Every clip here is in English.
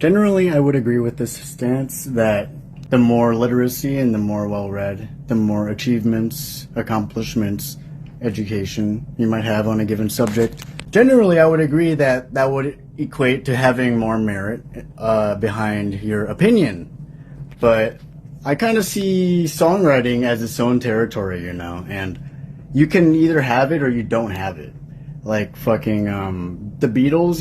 Generally, I would agree with this stance that the more literacy and the more well-read, the more achievements, accomplishments, education you might have on a given subject. Generally, I would agree that that would equate to having more merit behind your opinion. But I kind of see songwriting as its own territory, and you can either have it or you don't have it. Like fucking the Beatles,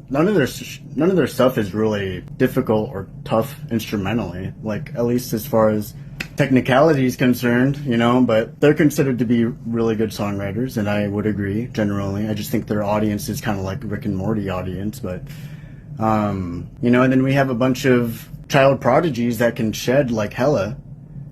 none of their stuff is really difficult or tough instrumentally. Like, at least as far as technicality is concerned, but they're considered to be really good songwriters, and I would agree generally. I just think their audience is kind of like Rick and Morty audience, but and then we have a bunch of child prodigies that can shed like hella,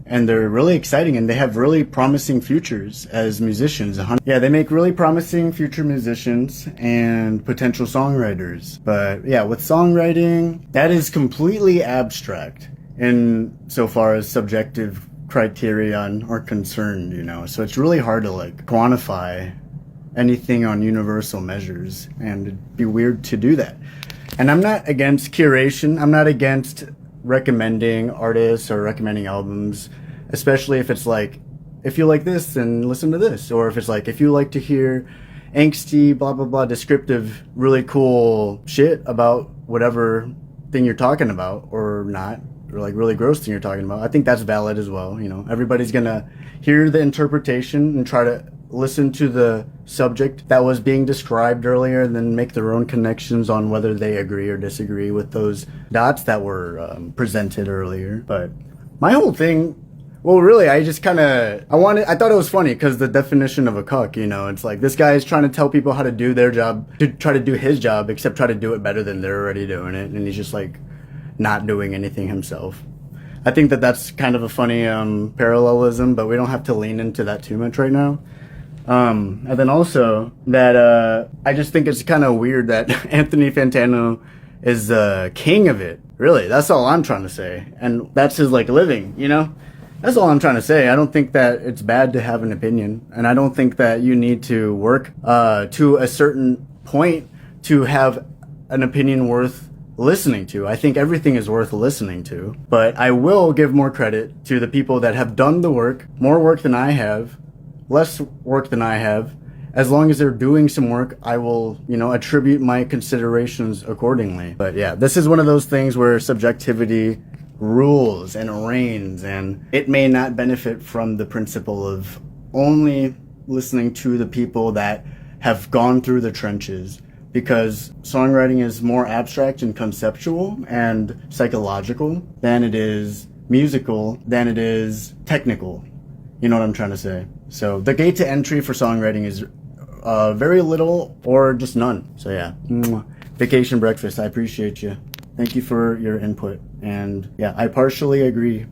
and they're really exciting, and they have really promising futures as musicians. Yeah, they make really promising future musicians and potential songwriters. But yeah, with songwriting, that is completely abstract in so far as subjective criterion are concerned, so it's really hard to like quantify anything on universal measures, and it'd be weird to do that. And I'm not against curation. I'm not against recommending artists or recommending albums, especially if it's like, if you like this, then listen to this. Or if it's like, if you like to hear angsty, blah, blah, blah, descriptive, really cool shit about whatever thing you're talking about, or not, or like really gross thing you're talking about, I think that's valid as well. Everybody's gonna hear the interpretation and try to listen to the subject that was being described earlier, and then make their own connections on whether they agree or disagree with those dots that were presented earlier. But my whole thing, well, really, I thought it was funny because the definition of a cuck, it's like this guy is trying to tell people how to do their job, to try to do his job, except try to do it better than they're already doing it, and he's just like not doing anything himself. I think that that's kind of a funny parallelism, but we don't have to lean into that too much right now. And then also that I just think it's kind of weird that Anthony Fantano is the king of it. Really, that's all I'm trying to say. And that's his like living, That's all I'm trying to say. I don't think that it's bad to have an opinion, and I don't think that you need to work to a certain point to have an opinion worth listening to. I think everything is worth listening to, but I will give more credit to the people that have done the work, more work than I have, less work than I have. As long as they're doing some work, I will, attribute my considerations accordingly. But yeah, this is one of those things where subjectivity rules and reigns, and it may not benefit from the principle of only listening to the people that have gone through the trenches, because songwriting is more abstract and conceptual and psychological than it is musical, than it is technical. You know what I'm trying to say? So the gate to entry for songwriting is very little or just none. So yeah, Vacation Breakfast, I appreciate you. Thank you for your input. And yeah, I partially agree.